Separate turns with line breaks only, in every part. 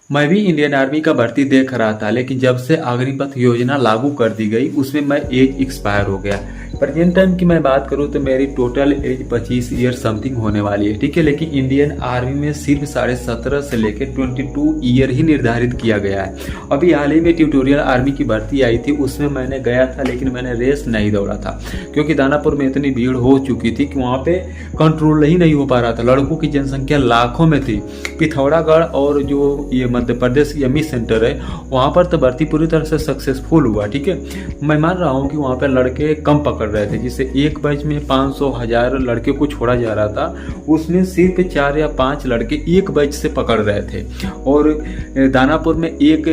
मैं भी Indian army का भर्ती देख रहा था, लेकिन जब से अग्निपथ योजना लागू कर दी गई उसमें मैं एज एक्सपायर हो गया। प्रेजेंट टाइम की मैं बात करूं तो मेरी टोटल एज 25 ईयर समथिंग होने वाली है, ठीक है। लेकिन इंडियन आर्मी में सिर्फ 17.5 से लेकर 22 ईयर ही निर्धारित किया गया है। अभी हाल ही में ट्यूटोरियल आर्मी की भर्ती आई थी, उसमें मैंने गया था, लेकिन मैंने रेस नहीं दौड़ा था क्योंकि दानापुर में इतनी भीड़ हो चुकी थी कि वहाँ पे कंट्रोल ही नहीं हो पा रहा था। लड़कों की जनसंख्या लाखों में थी। पिथौरागढ़ और जो ये मध्य प्रदेश एमई सेंटर है वहाँ पर तो भर्ती पूरी तरह से सक्सेसफुल हुआ, ठीक है। मैं मान रहा हूँ कि वहाँ पर लड़के कम पकड़ रहे थे, जिससे एक बैच में 500,000 लड़के को छोड़ा जा रहा था, उसमें सिर्फ 4 या 5 लड़के एक बैच से पकड़ रहे थे। और दानापुर में एक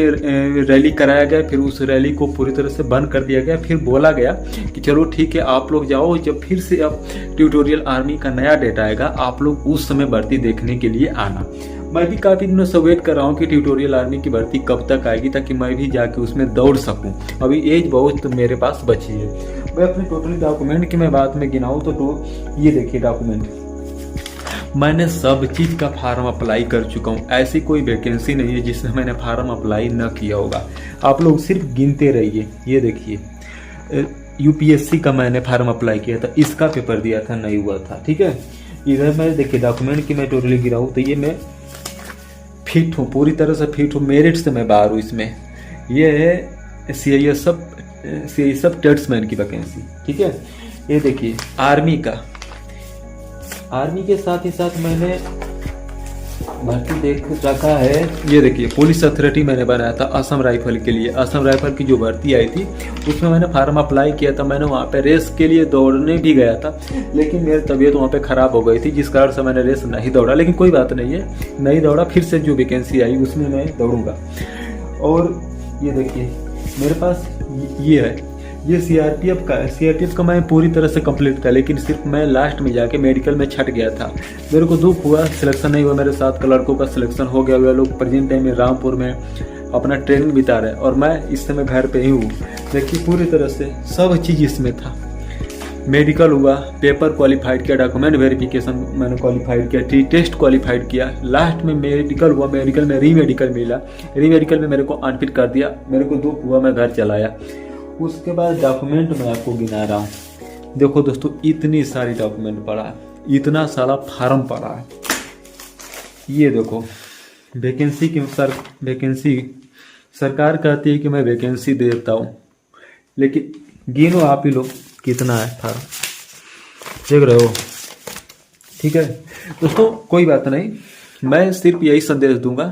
रैली कराया गया, फिर उस रैली को पूरी तरह से बंद कर दिया गया। फिर बोला गया कि चलो ठीक है आप लोग जाओ, जब फिर से अब ट्यूटोरियल आर्मी का नया डेट आएगा आप लोग उस समय भर्ती देखने के लिए आना। मैं भी काफ़ी दिनों से वेट कर रहा हूँ कि ट्यूटोरियल आर्मी की भर्ती कब तक आएगी, ताकि मैं भी जाके उसमें दौड़ सकूँ। अभी एज बहुत मेरे पास बची है। मैं अपने टोटली डॉक्यूमेंट की मैं बात में गिनाऊँ तो ये देखिए डॉक्यूमेंट, मैंने सब चीज़ का फार्म अप्लाई कर चुका हूँ। ऐसी कोई वैकेंसी नहीं है जिसमें मैंने फार्म अप्लाई न किया होगा। आप लोग सिर्फ गिनते रहिए। ये देखिए यूपीएससी का मैंने फार्म अप्लाई किया था, इसका पेपर दिया था, नहीं हुआ था, ठीक है। इधर मैं देखिए डॉक्यूमेंट की मैं टोटली गिराऊँ तो ये मैं फिट हूँ, पूरी तरह से फिट हूँ, मेरिट से मैं बाहर हूँ इसमें। ये है सीआईएसएफ टेट्समैन की वैकेंसी, ठीक है। ये देखिए आर्मी का, आर्मी के साथ ही साथ मैंने भर्ती देख रखा है। ये देखिए पुलिस अथॉरिटी मैंने बनाया था असम राइफल के लिए। असम राइफल की जो भर्ती आई थी उसमें मैंने फार्म अप्लाई किया था। मैंने वहाँ पे रेस के लिए दौड़ने भी गया था, लेकिन मेरी तबीयत वहाँ पे ख़राब हो गई थी, जिस कारण से मैंने रेस नहीं दौड़ा। लेकिन कोई बात नहीं है, नहीं दौड़ा, फिर से जो वैकेंसी आई उसमें मैं दौड़ूंगा। और ये देखिए मेरे पास ये है, ये सीआरपीएफ का है। सीआरपीएफ का मैं पूरी तरह से कंप्लीट था, लेकिन सिर्फ मैं लास्ट में जाके मेडिकल में छट गया था। मेरे को दुख हुआ, सिलेक्शन नहीं हुआ। मेरे साथ का लड़कों का सिलेक्शन हो गया। वे लोग प्रेजेंट टाइम में रामपुर में अपना ट्रेनिंग बिता रहे हैं और मैं इस समय घर पे ही हूँ। देखिए पूरी तरह से सब चीज़ इसमें था। मेडिकल हुआ, पेपर क्वालिफाइड किया, डॉक्यूमेंट वेरिफिकेशन मैंने क्वालिफाइड किया, टेस्ट क्वालिफाइड किया, लास्ट में मेडिकल हुआ। मेडिकल में रीमेडिकल मिला, रीमेडिकल में मेरे को अनफिट कर दिया। मेरे को दुख हुआ, मैं घर चलाया। उसके बाद डॉक्यूमेंट मैं आपको गिना रहा हूँ। देखो दोस्तों इतनी सारी डॉक्यूमेंट पड़ा है, इतना सारा फार्म पड़ा है। ये देखो वैकेंसी की वैकेंसी सरकार कहती है कि मैं वैकेंसी देता हूँ, लेकिन गिनो आप ही लोग कितना है फार्म, देख रहे हो, ठीक है दोस्तों। कोई बात नहीं, मैं सिर्फ यही संदेश दूंगा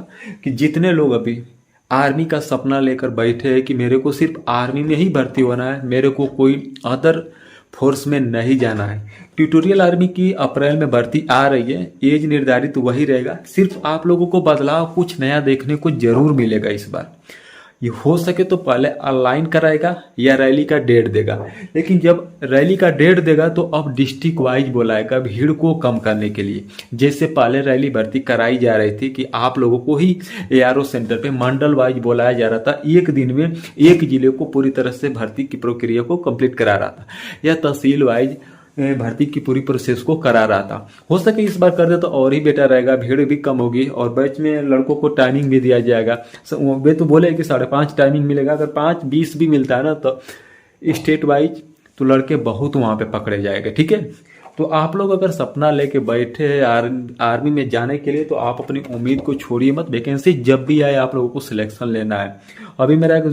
कि जितने लोग अभी आर्मी का सपना लेकर बैठे हैं कि मेरे को सिर्फ आर्मी में ही भर्ती होना है, मेरे को कोई अदर फोर्स में नहीं जाना है। ट्यूटोरियल आर्मी की अप्रैल में भर्ती आ रही है, एज निर्धारित वही रहेगा। सिर्फ आप लोगों को बदलाव कुछ नया देखने को जरूर मिलेगा इस बार। ये हो सके तो पहले ऑनलाइन कराएगा या रैली का डेट देगा, लेकिन जब रैली का डेट देगा तो अब डिस्ट्रिक्ट वाइज बुलाएगा भीड़ को कम करने के लिए। जैसे पहले रैली भर्ती कराई जा रही थी कि आप लोगों को ही एआरओ सेंटर पे मंडल वाइज बुलाया जा रहा था, एक दिन में एक जिले को पूरी तरह से भर्ती की प्रक्रिया को कंप्लीट करा रहा था, या तहसील वाइज भर्ती की पूरी प्रोसेस को करा रहा था। हो सके इस बार कर दे तो और ही बेटर रहेगा, भीड़ भी कम होगी और बैच में लड़कों को टाइमिंग भी दिया जाएगा। वे तो बोले कि 5:30 टाइमिंग मिलेगा, अगर 5:20 भी मिलता है ना तो स्टेट वाइज तो लड़के बहुत वहाँ पे पकड़े जाएंगे, ठीक है। तो आप लोग अगर सपना लेके बैठे हैं आर्मी में जाने के लिए तो आप अपनी उम्मीद को छोड़िए मत। वैकेंसी जब भी आए आप लोगों को सिलेक्शन लेना है। अभी मेरा एक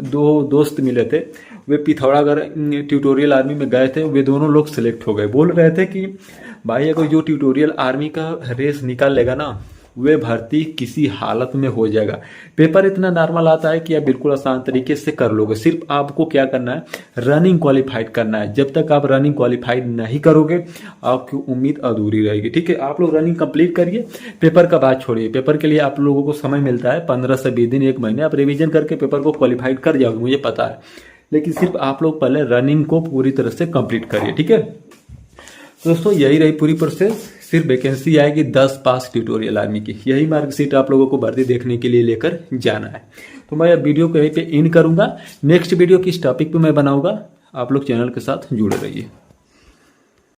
2 दोस्त मिले थे, वे पिथौरागढ़ ट्यूटोरियल आर्मी में गए थे, वे दोनों लोग सिलेक्ट हो गए। बोल रहे थे कि भाई अगर जो ट्यूटोरियल आर्मी का रेस निकाल लेगा ना वे भर्ती किसी हालत में हो जाएगा। पेपर इतना नॉर्मल आता है कि आप बिल्कुल आसान तरीके से कर लोगे। सिर्फ आपको क्या करना है, रनिंग क्वालिफाइड करना है। जब तक आप रनिंग क्वालिफाइड नहीं करोगे आपकी उम्मीद अधूरी रहेगी, ठीक है। आप लोग रनिंग कंप्लीट करिए, पेपर का बात छोड़िए। पेपर के लिए आप लोगों को समय मिलता है 15 से 20 दिन, 1 महीने। आप रिविजन करके पेपर को क्वालिफाइड कर जाओगे, मुझे पता है। लेकिन सिर्फ आप लोग पहले रनिंग को पूरी तरह से कंप्लीट करिए, ठीक है दोस्तों। यही रही पूरी प्रोसेस। सिर्फ वैकेंसी आएगी 10 पास ट्यूटोरियल आर्मी की, यही मार्कशीट आप लोगों को भर्ती देखने के लिए लेकर जाना है। तो मैं वीडियो को यहीं पे इन करूंगा। नेक्स्ट वीडियो किस टॉपिक पे मैं बनाऊंगा, आप लोग चैनल के साथ जुड़े रहिए।